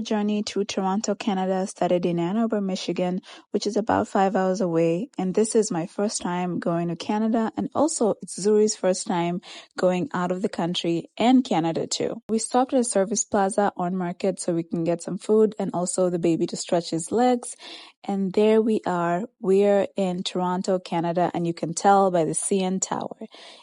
journey to Toronto, Canada started in Ann Arbor, Michigan, which is about 5 hours away. And this is my first time going to Canada, and also it's Zuri's first time going out of the country and Canada too. We stopped at a service plaza on Market so we can get some food and also the baby to stretch his legs. And there we are. We're in Toronto, Canada, and you can tell by the CN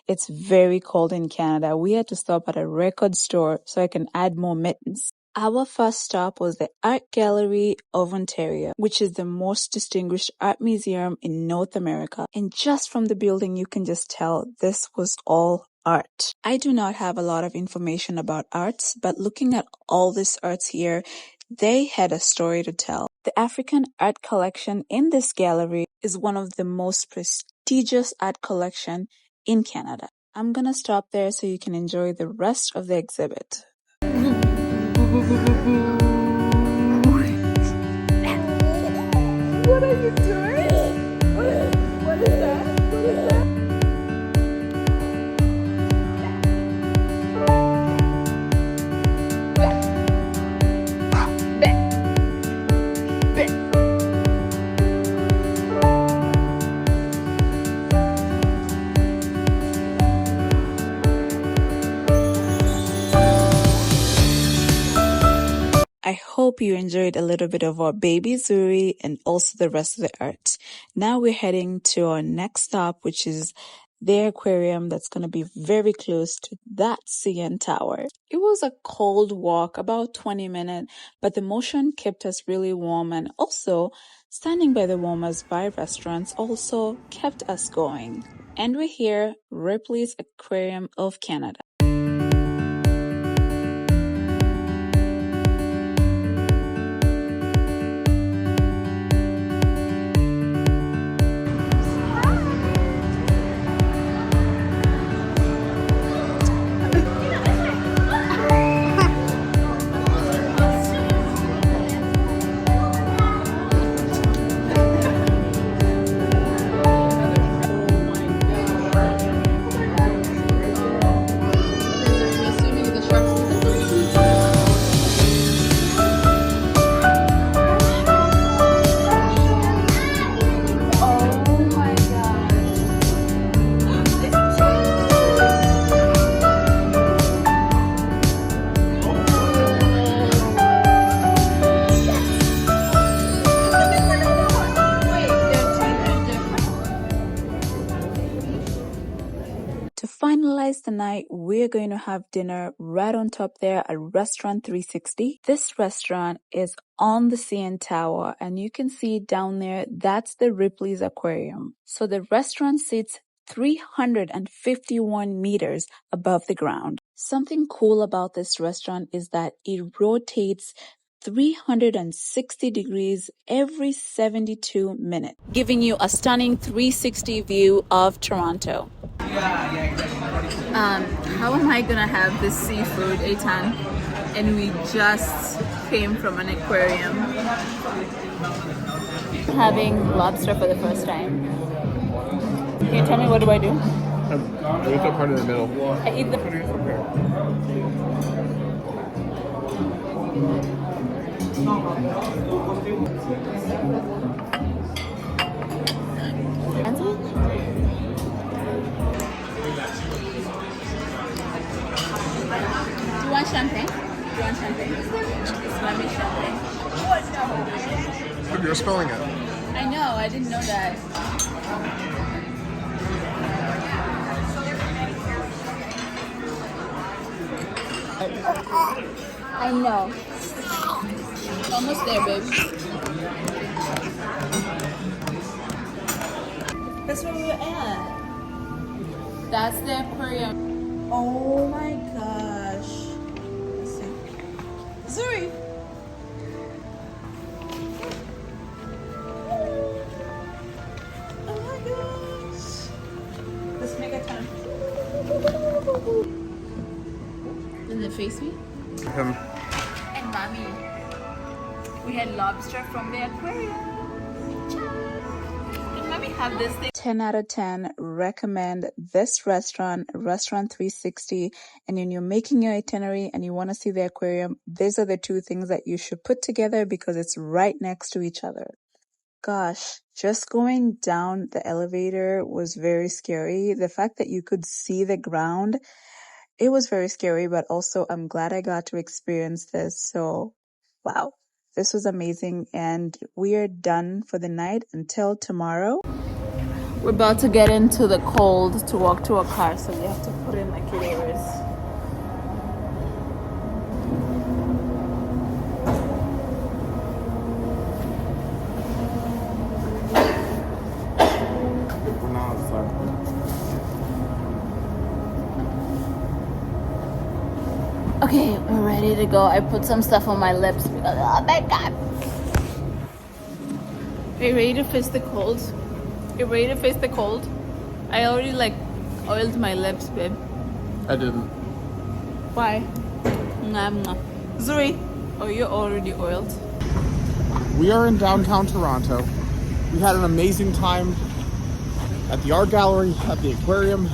It's very cold in Canada. We had to stop at a record store so I can add more mittens. Our first stop was the Art Gallery of Ontario, which is the most distinguished art museum in North America. And just from the building, you can just tell this was all art. I do not have a lot of information about arts, but looking at all these arts here, they had a story to tell. The African art collection in this gallery is one of the most prestigious art collection in Canada. I'm gonna stop there so you can enjoy the rest of the exhibit. What are you doing? What is that? What is that? I hope you enjoyed a little bit of our baby Zuri and also the rest of the art. Now we're heading to our next stop, which is the aquarium that's going to be very close to that CN Tower. It was a cold walk, about 20 minutes, but the motion kept us really warm, and also standing by the Warmers Bar restaurants also kept us going. And we're here, Ripleys Aquarium of Canada. To finalize the night, we're going to have dinner right on top there at Restaurant 360. This restaurant is on the CN Tower, and you can see down there, that's the Ripley's Aquarium. So the restaurant sits 351 meters above the ground. Something cool about this restaurant is that it rotates 360 degrees every 72 minutes, giving you a stunning 360 view of Toronto. How am I gonna have this seafood, Eitan? And we just came from an aquarium. Having lobster for the first time. Can you tell me, what do I do? I eat the part in the middle. I eat the... Do you want champagne? Do you want champagne? It's lemon champagne. Look, you're spelling it. I know, I didn't know that. I know. Almost there, babe. That's where we're at. That's the aquarium. Oh my gosh. Let's see. Zuri. Oh my gosh. Let's make a turn. Does it face me? And mommy. We had lobster from the aquarium. And mommy. have this thing. 10 out of 10. Recommend this restaurant, Restaurant 360. And when you're making your itinerary and you want to see the aquarium, these are the two things that you should put together because it's right next to each other. Gosh, just going down the elevator was very scary. The fact that you could see the ground, it was very scary, but also I'm glad I got to experience this. So, wow, this was amazing. And we are done for the night until tomorrow. We're about to get into the cold to walk to a car, so we have to put in like layers. Okay, we're ready to go. I put some stuff on my lips because, oh my god. Are you ready to face the cold? You ready to face the cold? I already like oiled my lips, babe. I didn't. Why? Zuri, oh, you're already oiled. We are in downtown Toronto. We had an amazing time at the art gallery, at the aquarium,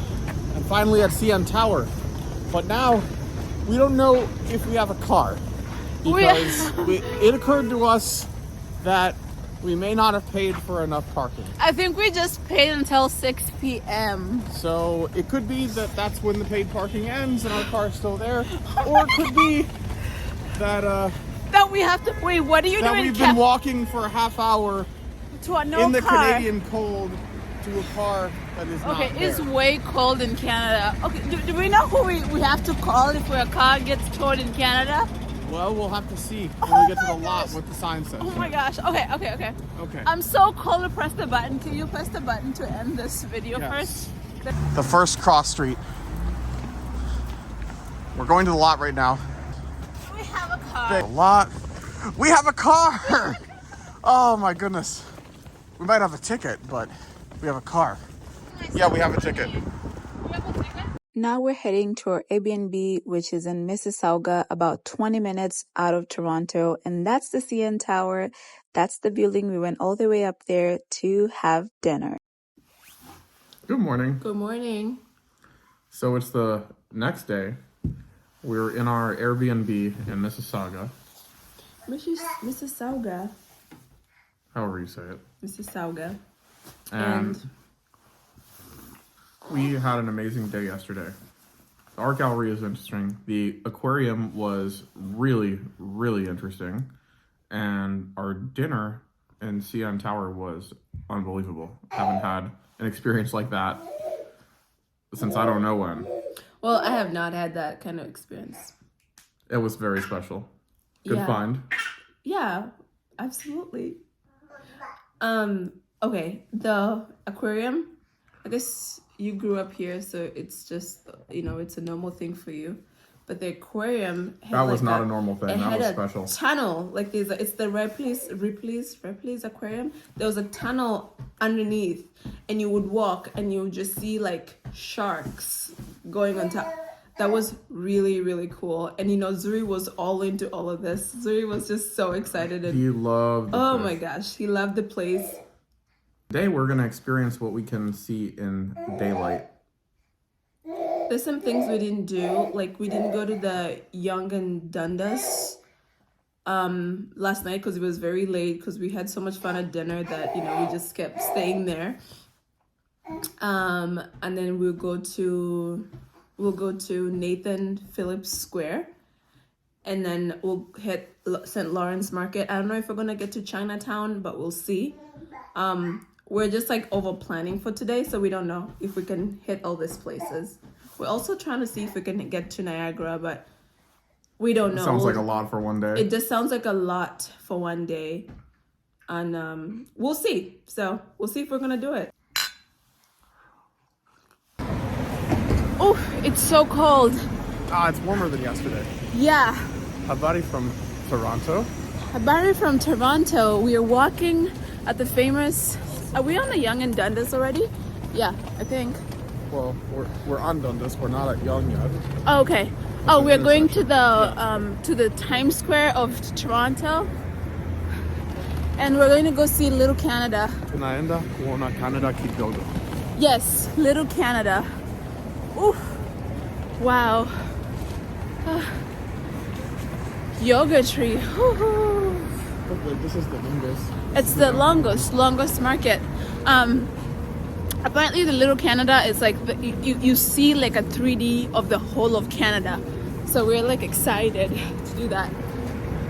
and finally at CNTOWER. But now, we don't know if we have a car because it occurred to us that we may not have paid for enough parking. I think we just paid until 6 p.m. So it could be that that's when the paid parking ends and our car's still there, or it could be that that we have to wait. What are you doing? We've been walking for a half hour to a in the Canadian cold to a car that is not there. It's way cold in Canada. Okay, do we know who we have to call if our car gets towed in Canada? Well, we'll have to see when we get to the lot what the sign says. Oh my gosh. Okay. Okay. I'm so cold to press the button. Can you press the button to end this video first? The first cross street. We're going to the lot right now. We have a car. The lot. We have a car! Oh my goodness. We might have a ticket, but we have a car. Yeah, we have a ticket. Now we're heading to our Airbnb, which is in Mississauga, about 20 minutes out of Toronto. And that's the CN Tower. That's the building. We went all the way up there to have dinner. Good morning. Good morning. So it's the next day. We're in our Airbnb in Mississauga. Mississauga. However you say it. Mississauga. And we had an amazing day yesterday. The art gallery is interesting. The aquarium was really, really interesting. And our dinner in CNTOWER was unbelievable. Haven't had an experience like that since I don't know when. Well, I have not had that kind of experience. It was very special. Good find. Yeah, absolutely. Okay, the aquarium, I guess you grew up here, so it's just, it's a normal thing for you. But the aquarium had that was not a normal thing. That was special. Tunnel, like it's the Ripleys aquarium. There was a tunnel underneath, and you would walk, and you would just see like sharks going on top. That was really, really cool. And Zuri was all into all of this. Zuri was just so excited. And he loved the place. My gosh, he loved the place. Today we're gonna experience what we can see in daylight. There's some things we didn't do. Like we didn't go to the Yonge and Dundas last night because it was very late because we had so much fun at dinner that we just kept staying there. And then we'll go to Nathan Phillips Square, and then we'll hit St.Lawrence Market. I don't know if we're gonna get to Chinatown, but we'll see. We're just like over planning for today, so we don't know if we can hit all these places. We're also trying to see if we can get to Niagara, but we don't know. Sounds like a lot for one day. It just sounds like a lot for one day, and we'll see. So we'll see if we're gonna do it. Oh, it's so cold. It's warmer than yesterday. Yeah. Habari from Toronto. Habari from Toronto. We are walking at the famous... Are we on the Yonge and Dundas already? Yeah, I think. Well, we're on Dundas. We're not at Yonge yet. Oh, okay. Oh, we're going to the Times Square of Toronto. And we're going to go see Little Canada. Tunaenda kuona Canada kidogo. Yes, Little Canada. Ooh, wow. Yoga tree. Wait, this is the longest. It's the longest market. Apparently the Little Canada is like you see like a 3D of the whole of Canada. So we're like excited to do that.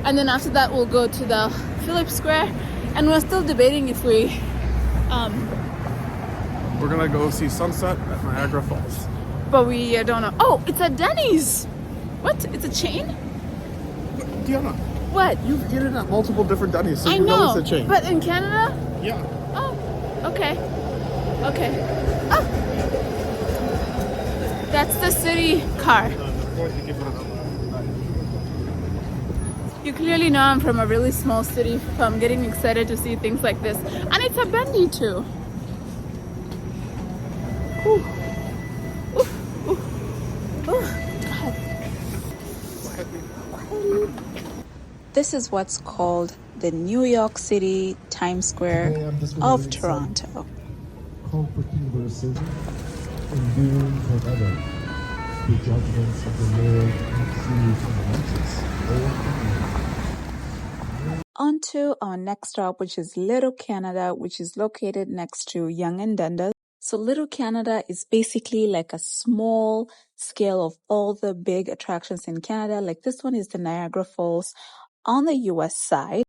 And then after that we'll go to the Phillips Square, and we're still debating if we're gonna go see sunset at Niagara Falls. But we don't know. Oh, it's a Denny's. What? It's a chain? Diana, What? you've eaten at multiple different Denny's, so I you know know, it's a chain. but in Canada? Yeah. Oh, okay. Okay. Oh, that's the city car. You clearly know I'm from a really small city, so I'm getting excited to see things like this. And it's a bendy too. Ooh. Ooh. Ooh. Ooh. God. This is what's called the New York City Times Square of Toronto. And doing forever the judgments of the Lord absolute and righteous. On to our next stop, which is Little Canada, which is located next to Yonge and Dundas. So Little Canada is basically like a small scale of all the big attractions in Canada. Like this one is the Niagara Falls on the US side.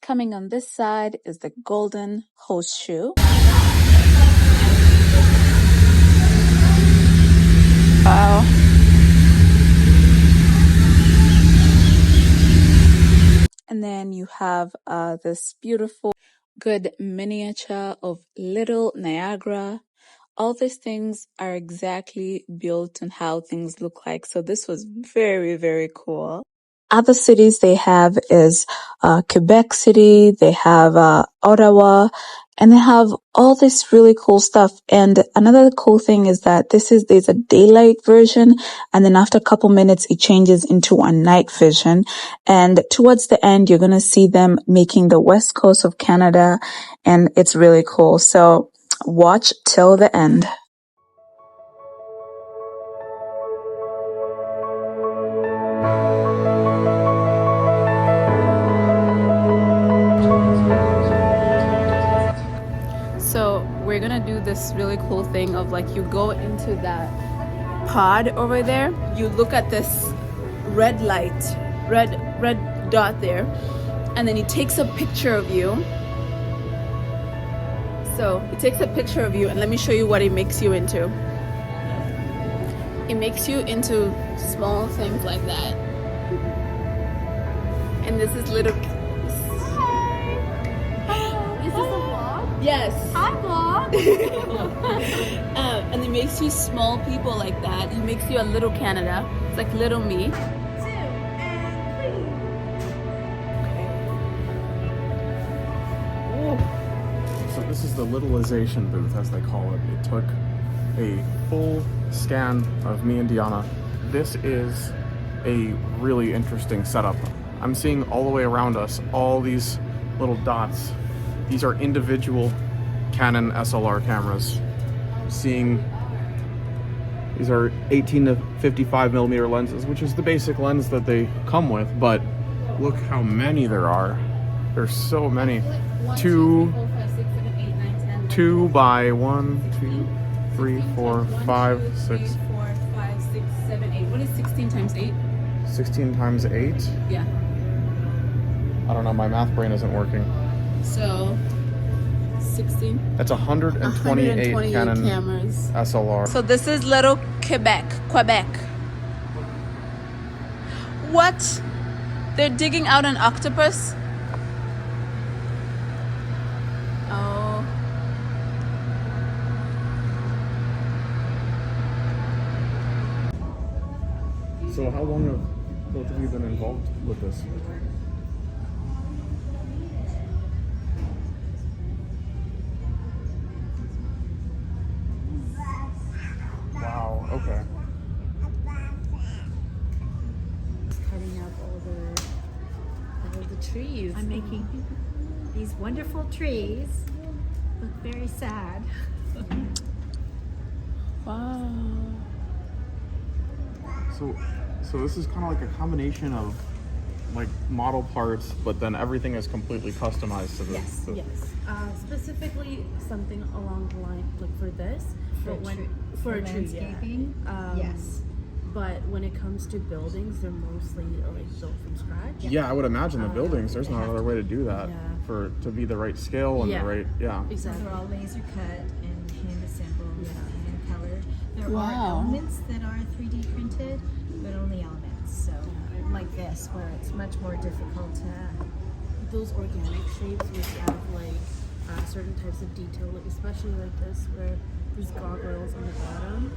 Coming on this side is the Golden Horseshoe. Wow. And then you have this beautiful, good miniature of Little Niagara. All these things are exactly built on how things look like. So this was very, very cool. Other cities they have is Quebec City, they have Ottawa, and they have all this really cool stuff. And another cool thing is that there's a daylight version, and then after a couple minutes it changes into a night vision. And towards the end you're gonna see them making the west coast of Canada, and it's really cool. So watch till the end. So we're gonna do this really cool thing of like you go into that pod over there, you look at this red light, red dot there, and then it takes a picture of you. So it takes a picture of you, and let me show you what it makes you into. It makes you into small things like that. And this is little. Is this a vlog? Yes. Hi, vlog. And it makes you small people like that. It makes you a little Canada. It's like little me. 2 and 3. So this is the littleization booth, as they call it. It took a full scan of me and Diana. This is a really interesting setup. I'm seeing all the way around us all these little dots. These are individual Canon SLR cameras. Seeing these are 18 to 55 millimeter lenses, which is the basic lens that they come with, but look how many there are. There's so many. 2 by 1, 2, 3, 4, 5, 6. 4, 5, 6, 7, 8. What is 16 times 8? 16 times 8? Yeah. I don't know, my math brain isn't working. So 16. That's 128 Canon cameras. SLR. So this is little Quebec. What? They're digging out an octopus? Oh. So how long have both of you been involved with this? Wow, okay. Cutting up all the trees. I'm making. these wonderful trees look very sad. Wow. So this is kind of like a combination of like model parts, but then everything is completely customized to this. Yes. Yes, specifically something along the line like for this, but for a tree, landscaping, yes. But when it comes to buildings, they're mostly like built from scratch. Yeah, I would imagine the buildings. There's no other way to do that to be the right scale and the right Exactly. They're all laser cut and hand assembled, hand colored. There Wow. are elements that are 3D printed, but only elements. So like this, where it's much more difficult to. Those organic shapes which have like certain types of detail, like especially like this, where these gargoyles on the bottom.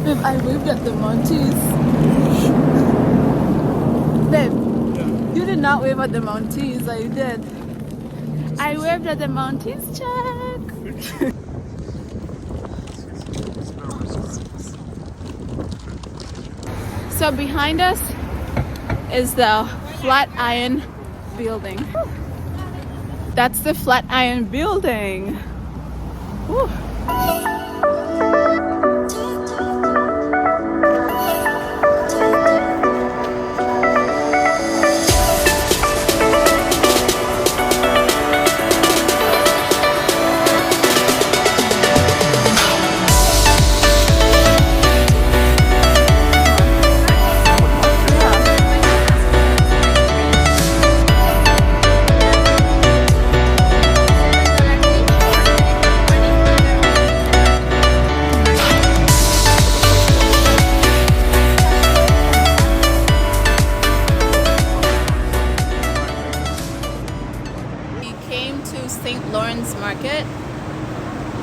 Babe, I waved at the Mounties. Babe, you did not wave at the Mounties. I did. I waved at the Mounties, check. So behind us is the Flatiron Building. That's the Flatiron Building. Whew. St.Lawrence Market,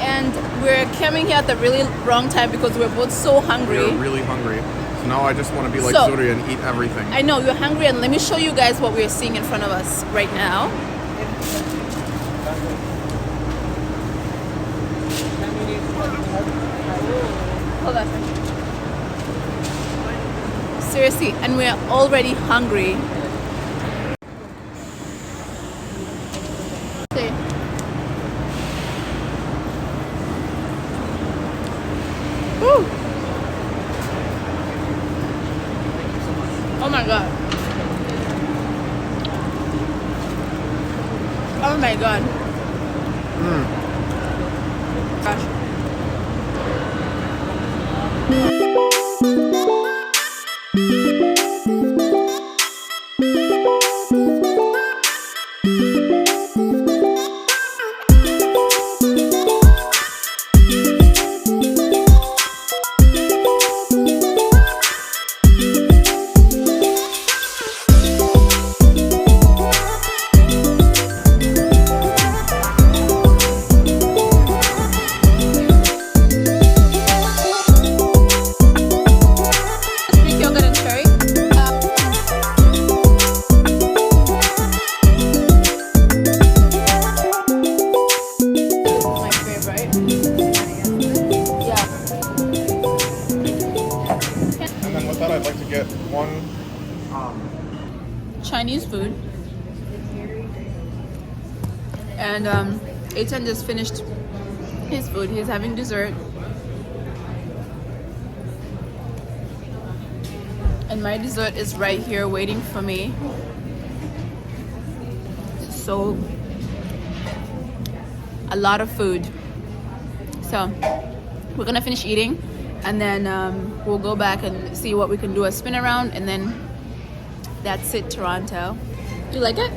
and we're coming here at the really wrong time because we're both so hungry. We're really hungry. So now I just want to be like So- Zuri and eat everything. I know you're hungry, and let me show you guys what we're seeing in front of us right now. Hold on. Seriously, and we're already hungry. See. Woo. Oh my god. Oh my god. Gosh. Yogurt and cherry. My favorite. Yeah. And then with that, I'd like to get one. Chinese food. And Ethan just finished his food. He's having dessert. And my dessert is right here waiting for me. So, a lot of food. So, we're gonna finish eating and then we'll go back and see what we can do a spin around, and then that's it, Toronto. You like it?